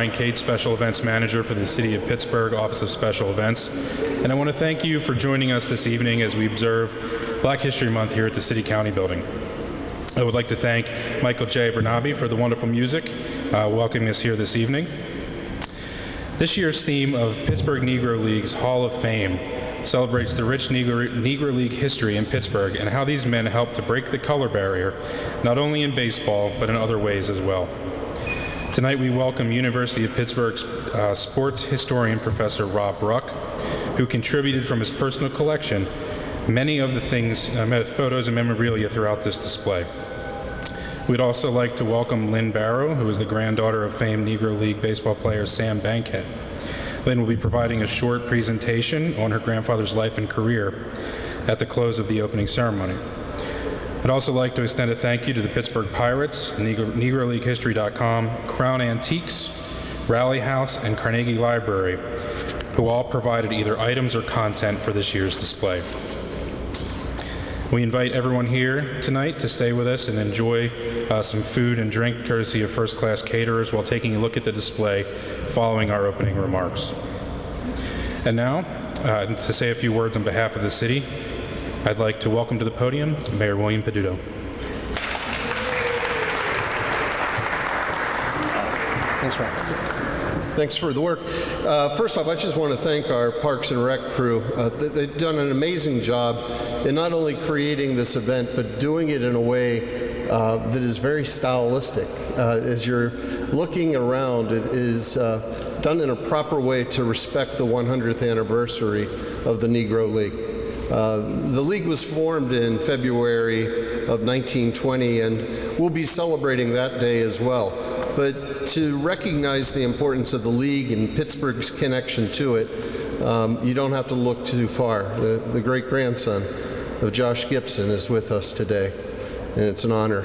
Brian Cates, Special Events Manager for the City of Pittsburgh Office of Special Events. And I want to thank you for joining us this evening as we observe Black History Month here at the City County Building. I would like to thank Michael J. Bernabe for the wonderful music welcoming us here this evening. This year's theme of Pittsburgh Negro League's Hall of Fame celebrates the rich Negro League history in Pittsburgh and how these men helped to break the color barrier, not only in baseball, but in other ways as well. Tonight we welcome University of Pittsburgh's sports historian, Professor Rob Ruck, who contributed from his personal collection many of the things, photos and memorabilia throughout this display. We'd also like to welcome Lynn Barrow, who is the granddaughter of famed Negro League baseball player Sam Bankhead. Lynn will be providing a short presentation on her grandfather's life and career at the close of the opening ceremony. I'd also like to extend a thank you to the Pittsburgh Pirates, NegroLeagueHistory.com, Crown Antiques, Rally House, and Carnegie Library, who all provided either items or content for this year's display. We invite everyone here tonight to stay with us and enjoy some food and drink courtesy of first-class caterers while taking a look at the display following our opening remarks. And now, to say a few words on behalf of the city, I'd like to welcome to the podium Mayor William Peduto. Thanks, Rob. Thanks for the work. First off, I just want to thank our Parks and Rec crew. They've done an amazing job in not only creating this event, but doing it in a way that is very stylistic. As you're looking around, it is done in a proper way to respect the 100th anniversary of the Negro League. The league was formed in February of 1920, and we'll be celebrating that day as well. But to recognize the importance of the league and Pittsburgh's connection to it, you don't have to look too far. The great-grandson of Josh Gibson is with us today, and it's an honor.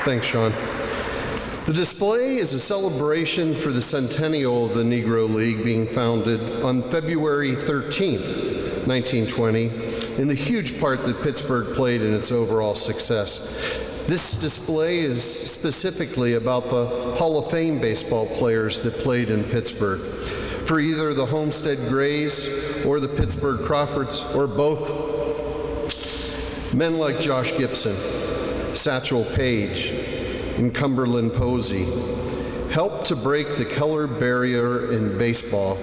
Thanks, Sean. The display is a celebration for the centennial of the Negro League being founded on February 13th, 1920, in the huge part that Pittsburgh played in its overall success. This display is specifically about the Hall of Fame baseball players that played in Pittsburgh, for either the Homestead Grays or the Pittsburgh Crawfords, or both. Men like Josh Gibson, Satchel Paige, and Cumberland Posey helped to break the color barrier in baseball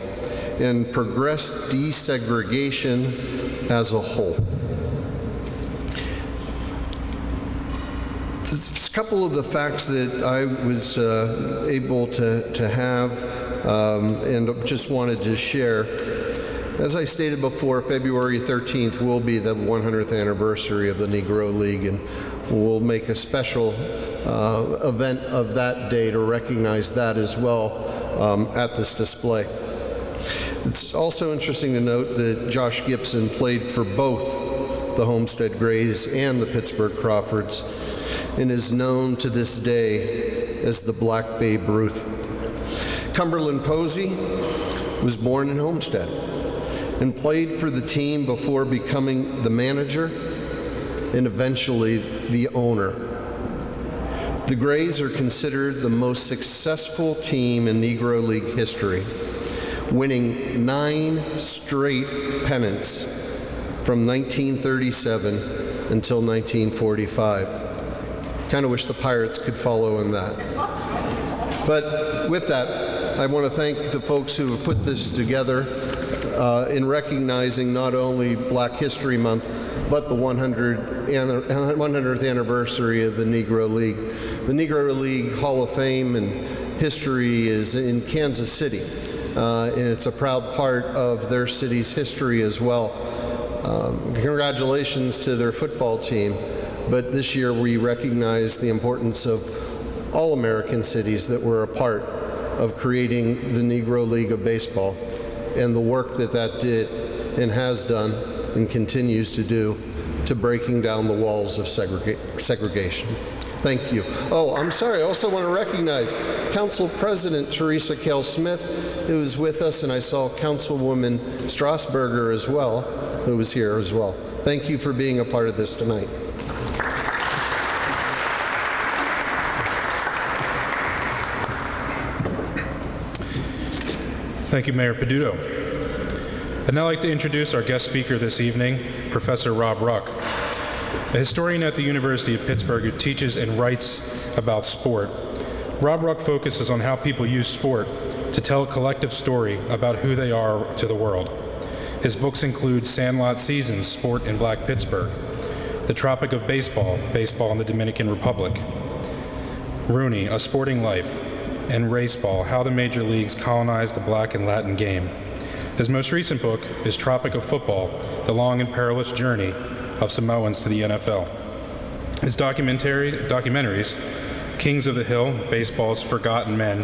and progress desegregation as a whole. Just a couple of the facts that I was able to have and just wanted to share. As I stated before, February 13th will be the 100th anniversary of the Negro League, and we'll make a special event of that day to recognize that as well at this display. It's also interesting to note that Josh Gibson played for both the Homestead Grays and the Pittsburgh Crawfords and is known to this day as the Black Babe Ruth. Cumberland Posey was born in Homestead and played for the team before becoming the manager and eventually the owner. The Grays are considered the most successful team in Negro League history, winning 9 straight pennants from 1937 until 1945. Kind of wish the Pirates could follow in that. But with that, I want to thank the folks who have put this together in recognizing not only Black History Month, but the 100th anniversary of the Negro League. The Negro League Hall of Fame and history is in Kansas City, and it's a proud part of their city's history as well. Congratulations to their football team, but this year we recognize the importance of all American cities that were a part of creating the Negro League of Baseball and the work that that did and has done and continues to do to breaking down the walls of segregation. Thank you. Oh, I'm sorry. I also want to recognize Council President Teresa Kell Smith, who is with us, and I saw Councilwoman Strasburger as well, who was here as well. Thank you for being a part of this tonight. Thank you, Mayor Peduto. I'd now like to introduce our guest speaker this evening, Professor Rob Ruck, a historian at the University of Pittsburgh who teaches and writes about sport. Rob Ruck focuses on how people use sport to tell a collective story about who they are to the world. His books include Sandlot Seasons, Sport in Black Pittsburgh, The Tropic of Baseball, Baseball in the Dominican Republic, Rooney, A Sporting Life, and Raceball, How the Major Leagues Colonized the Black and Latin Game. His most recent book is Tropic of Football, The Long and Perilous Journey of Samoans to the NFL. His documentaries, Kings of the Hill, Baseball's Forgotten Men,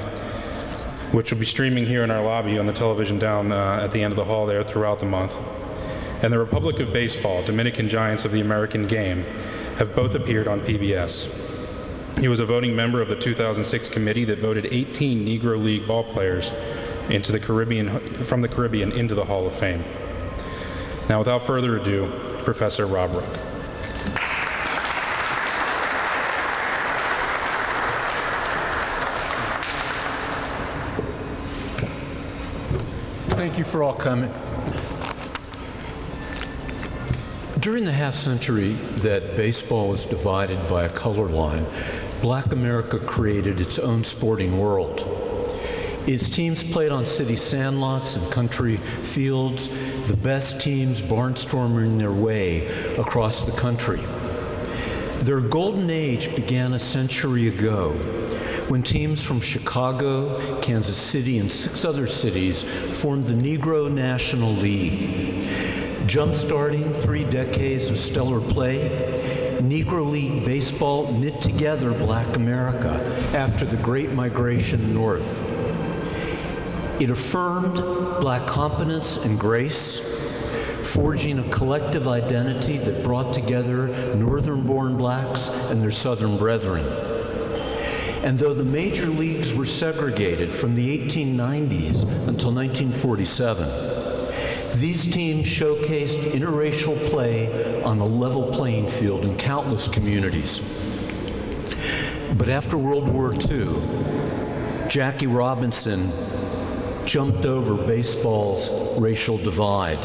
which will be streaming here in our lobby on the television down at the end of the hall there throughout the month, and The Republic of Baseball, Dominican Giants of the American Game, have both appeared on PBS. He was a voting member of the 2006 committee that voted 18 Negro League ball players from the Caribbean into the Hall of Fame. Now, without further ado, Professor Rob Ruck. Thank you for all coming. During the half century that baseball was divided by a color line, Black America created its own sporting world. Its teams played on city sandlots and country fields, the best teams barnstorming their way across the country. Their golden age began a century ago when teams from Chicago, Kansas City, and 6 other cities formed the Negro National League. Jump-starting 3 decades of stellar play, Negro League baseball knit together Black America after the Great Migration north. It affirmed Black competence and grace, forging a collective identity that brought together Northern-born Blacks and their Southern brethren. And though the major leagues were segregated from the 1890s until 1947, these teams showcased interracial play on a level playing field in countless communities. But after World War II, Jackie Robinson jumped over baseball's racial divide,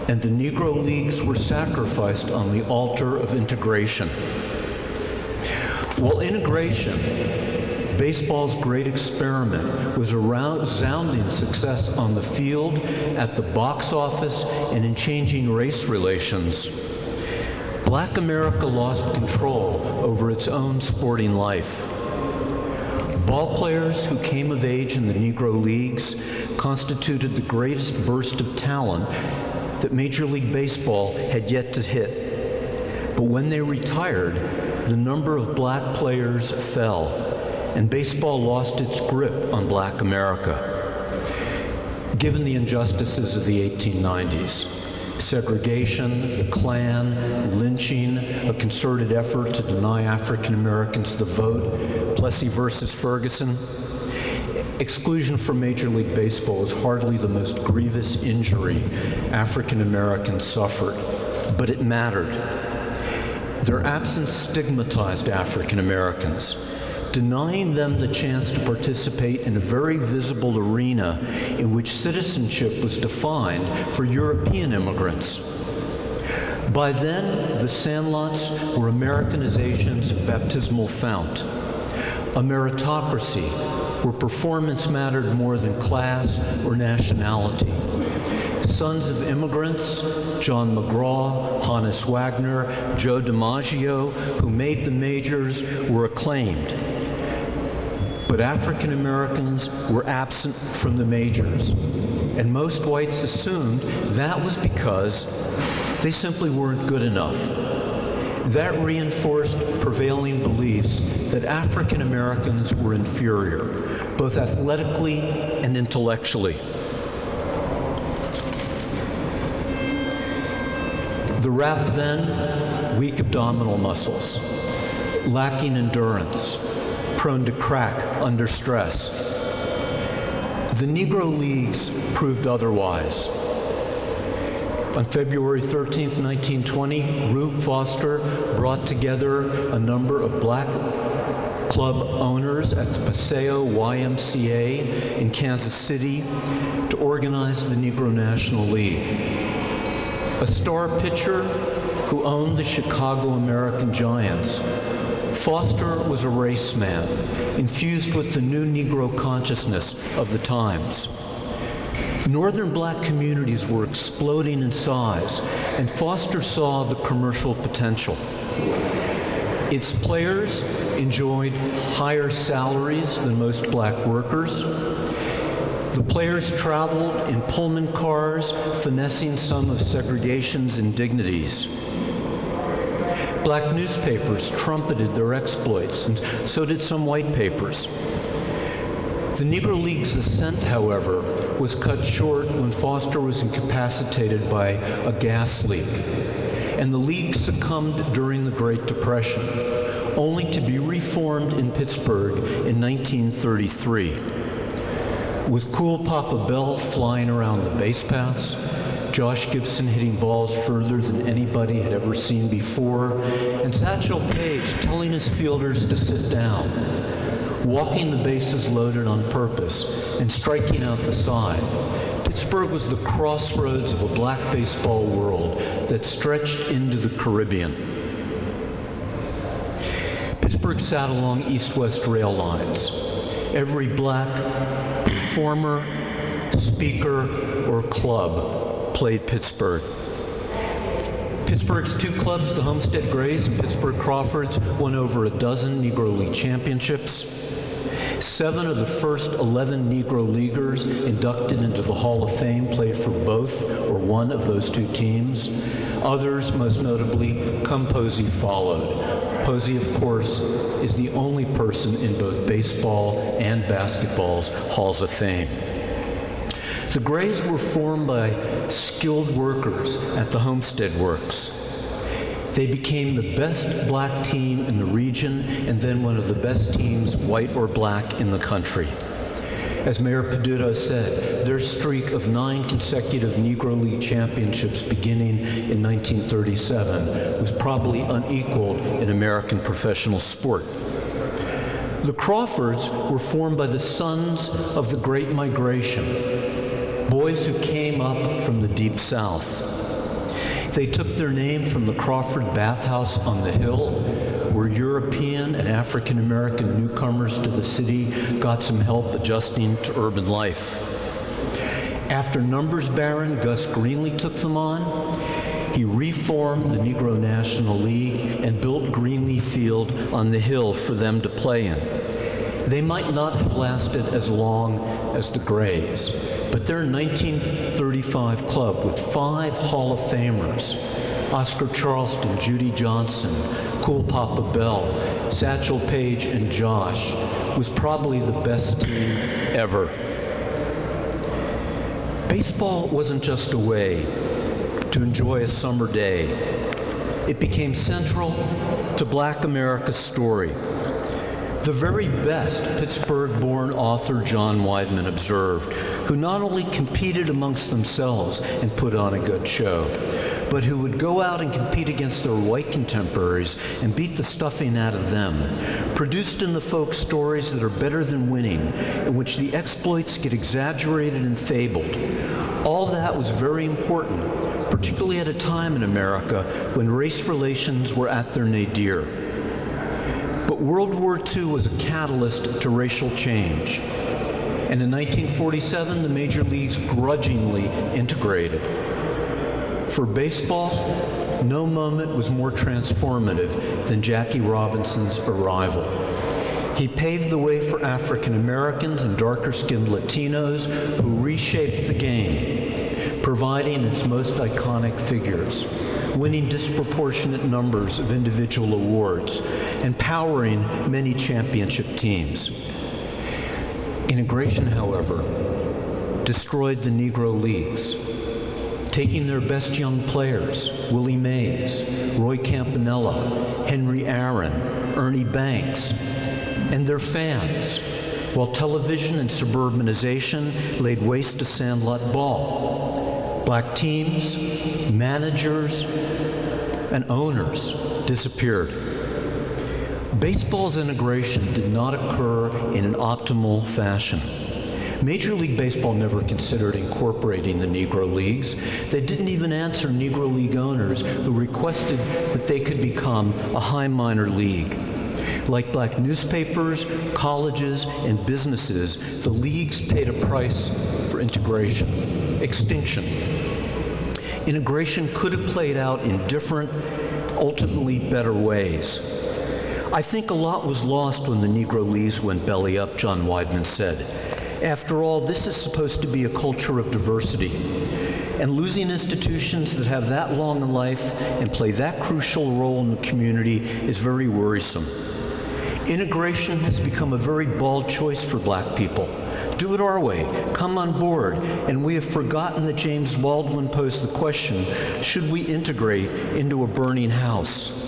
and the Negro Leagues were sacrificed on the altar of integration. While integration, baseball's great experiment, was a resounding success on the field, at the box office, and in changing race relations, Black America lost control over its own sporting life. Ball players who came of age in the Negro Leagues constituted the greatest burst of talent that Major League Baseball had yet to hit. But when they retired, the number of Black players fell, and baseball lost its grip on Black America. Given the injustices of the 1890s, segregation, the Klan, lynching, a concerted effort to deny African Americans the vote, Plessy versus Ferguson, exclusion from Major League Baseball is hardly the most grievous injury African Americans suffered, but it mattered. Their absence stigmatized African Americans, denying them the chance to participate in a very visible arena in which citizenship was defined for European immigrants. By then, the Sandlots were Americanizations of baptismal fount, a meritocracy where performance mattered more than class or nationality. Sons of immigrants, John McGraw, Hannes Wagner, Joe DiMaggio, who made the majors, were acclaimed. But African Americans were absent from the majors, and most whites assumed that was because they simply weren't good enough. That reinforced prevailing beliefs that African Americans were inferior, both athletically and intellectually. The rap then, weak abdominal muscles, lacking endurance, prone to crack under stress. The Negro Leagues proved otherwise. On February 13th, 1920, Rube Foster brought together a number of Black club owners at the Paseo YMCA in Kansas City to organize the Negro National League. A star pitcher who owned the Chicago American Giants, Foster was a race man, infused with the new Negro consciousness of the times. Northern black communities were exploding in size, and Foster saw the commercial potential. Its players enjoyed higher salaries than most black workers. The players traveled in Pullman cars, finessing some of segregation's indignities. Black newspapers trumpeted their exploits, and so did some white papers. The Negro League's ascent, however, was cut short when Foster was incapacitated by a gas leak, and the league succumbed during the Great Depression, only to be reformed in Pittsburgh in 1933. With Cool Papa Bell flying around the base paths, Josh Gibson hitting balls further than anybody had ever seen before, and Satchel Paige telling his fielders to sit down, walking the bases loaded on purpose, and striking out the side. Pittsburgh was the crossroads of a black baseball world that stretched into the Caribbean. Pittsburgh sat along east-west rail lines. Every black performer, speaker, or club played Pittsburgh. Pittsburgh's two clubs, the Homestead Grays and Pittsburgh Crawfords, won over a dozen Negro League championships. 7 of the first 11 Negro Leaguers inducted into the Hall of Fame played for both or one of those two teams. Others, most notably, Posey, followed. Posey, of course, is the only person in both baseball and basketball's Halls of Fame. The Grays were formed by skilled workers at the Homestead Works. They became the best black team in the region and then one of the best teams, white or black, in the country. As Mayor Peduto said, their streak of 9 consecutive Negro League championships beginning in 1937 was probably unequaled in American professional sport. The Crawfords were formed by the sons of the Great Migration, boys who came up from the Deep South. They took their name from the Crawford Bathhouse on the Hill, where European and African American newcomers to the city got some help adjusting to urban life. After numbers baron Gus Greenlee took them on, he reformed the Negro National League and built Greenlee Field on the Hill for them to play in. They might not have lasted as long as the Grays, but their 1935 club with 5 Hall of Famers, Oscar Charleston, Judy Johnson, Cool Papa Bell, Satchel Paige, and Josh, was probably the best team ever. Baseball wasn't just a way to enjoy a summer day. It became central to Black America's story. The very best Pittsburgh-born author John Weidman observed, who not only competed amongst themselves and put on a good show, but who would go out and compete against their white contemporaries and beat the stuffing out of them, produced in the folk stories that are better than winning, in which the exploits get exaggerated and fabled. All that was very important, particularly at a time in America when race relations were at their nadir. But World War II was a catalyst to racial change. And in 1947, the major leagues grudgingly integrated. For baseball, no moment was more transformative than Jackie Robinson's arrival. He paved the way for African Americans and darker-skinned Latinos who reshaped the game, providing its most iconic figures, winning disproportionate numbers of individual awards, and powering many championship teams. Integration, however, destroyed the Negro Leagues, taking their best young players, Willie Mays, Roy Campanella, Henry Aaron, Ernie Banks, and their fans, while television and suburbanization laid waste to sandlot ball. Black teams, managers, and owners disappeared. Baseball's integration did not occur in an optimal fashion. Major League Baseball never considered incorporating the Negro Leagues. They didn't even answer Negro League owners who requested that they could become a high minor league. Like black newspapers, colleges, and businesses, the leagues paid a price for integration, extinction. Integration could have played out in different, ultimately better ways. I think a lot was lost when the Negro Leagues went belly up, John Weidman said. After all, this is supposed to be a culture of diversity. And losing institutions that have that long a life and play that crucial role in the community is very worrisome. Integration has become a very bold choice for black people. Do it our way, come on board, and we have forgotten that James Baldwin posed the question, should we integrate into a burning house?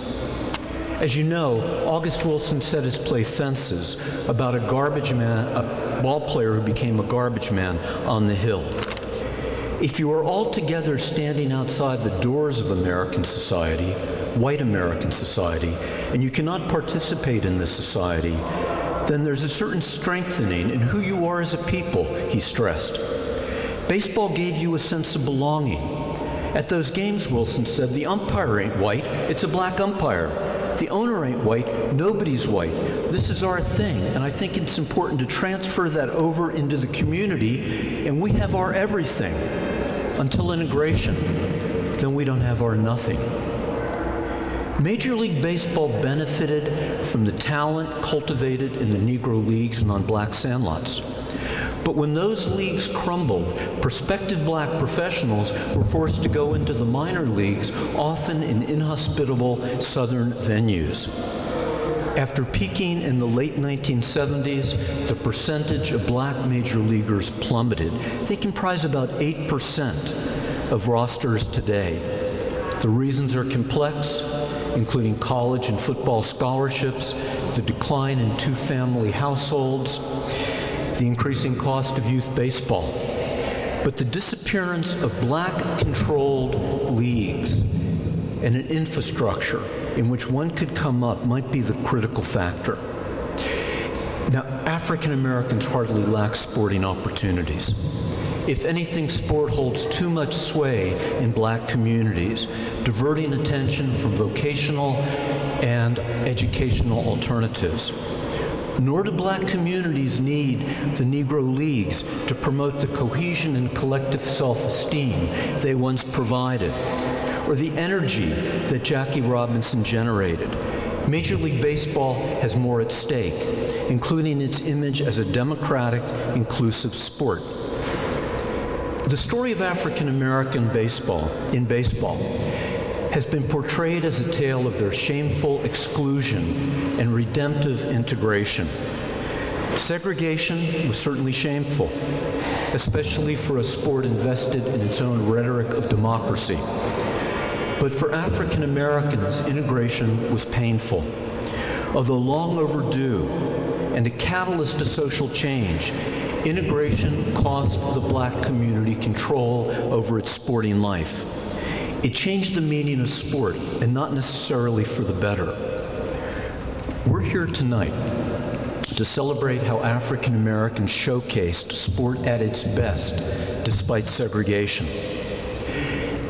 As you know, August Wilson set his play Fences about a garbage man, a ball player who became a garbage man on the Hill. If you are all together standing outside the doors of American society, white American society, and you cannot participate in this society, then there's a certain strengthening in who you are as a people, he stressed. Baseball gave you a sense of belonging. At those games, Wilson said, the umpire ain't white, it's a black umpire. The owner ain't white, nobody's white. This is our thing, and I think it's important to transfer that over into the community, and we have our everything. Until integration, then we don't have our nothing. Major League Baseball benefited from the talent cultivated in the Negro Leagues and on black sandlots. But when those leagues crumbled, prospective black professionals were forced to go into the minor leagues, often in inhospitable southern venues. After peaking in the late 1970s, the percentage of black major leaguers plummeted. They comprise about 8% of rosters today. The reasons are complex, including college and football scholarships, the decline in two-family households, the increasing cost of youth baseball. But the disappearance of black-controlled leagues and an infrastructure in which one could come up might be the critical factor. Now, African Americans hardly lack sporting opportunities. If anything, sport holds too much sway in black communities, diverting attention from vocational and educational alternatives. Nor do black communities need the Negro Leagues to promote the cohesion and collective self-esteem they once provided, or the energy that Jackie Robinson generated. Major League Baseball has more at stake, including its image as a democratic, inclusive sport. The story of African American baseball has been portrayed as a tale of their shameful exclusion and redemptive integration. Segregation was certainly shameful, especially for a sport invested in its own rhetoric of democracy. But for African Americans, integration was painful. Although long overdue and a catalyst to social change, integration cost the black community control over its sporting life. It changed the meaning of sport, and not necessarily for the better. We're here tonight to celebrate how African Americans showcased sport at its best, despite segregation.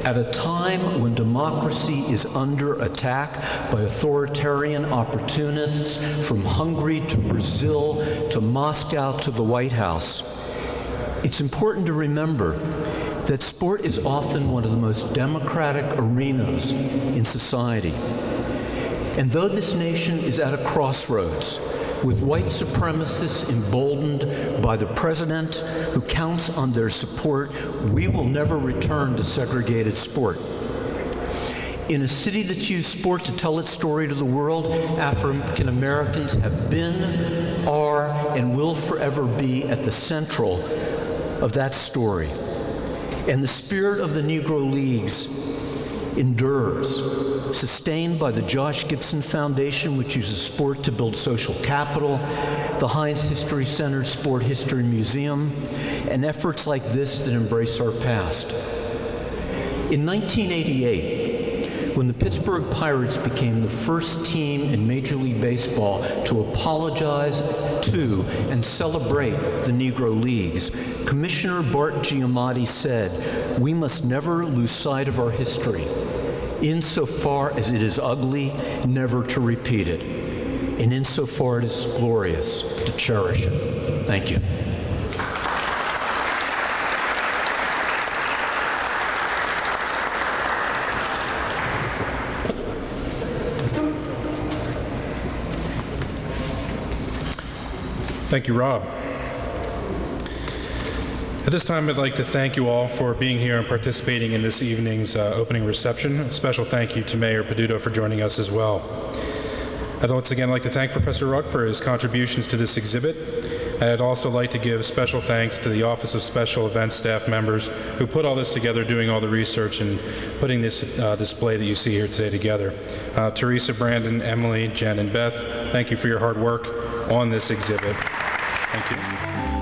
At a time when democracy is under attack by authoritarian opportunists from Hungary to Brazil to Moscow to the White House, it's important to remember that sport is often one of the most democratic arenas in society. And though this nation is at a crossroads, with white supremacists emboldened by the president who counts on their support, we will never return to segregated sport. In a city that's used sport to tell its story to the world, African Americans have been, are, and will forever be at the central of that story. And the spirit of the Negro Leagues endures, sustained by the Josh Gibson Foundation, which uses sport to build social capital, the Heinz History Center's Sport History Museum, and efforts like this that embrace our past. In 1988, when the Pittsburgh Pirates became the first team in Major League Baseball to apologize to and celebrate the Negro Leagues, Commissioner Bart Giamatti said, "We must never lose sight of our history, insofar as it is ugly, never to repeat it, and insofar as it is glorious, to cherish it." Thank you. Thank you, Rob. At this time, I'd like to thank you all for being here and participating in this evening's opening reception. A special thank you to Mayor Peduto for joining us as well. I'd once again like to thank Professor Ruck for his contributions to this exhibit. And I'd also like to give special thanks to the Office of Special Events staff members who put all this together, doing all the research and putting this display that you see here today together. Teresa, Brandon, Emily, Jen, and Beth, thank you for your hard work on this exhibit. Thank you.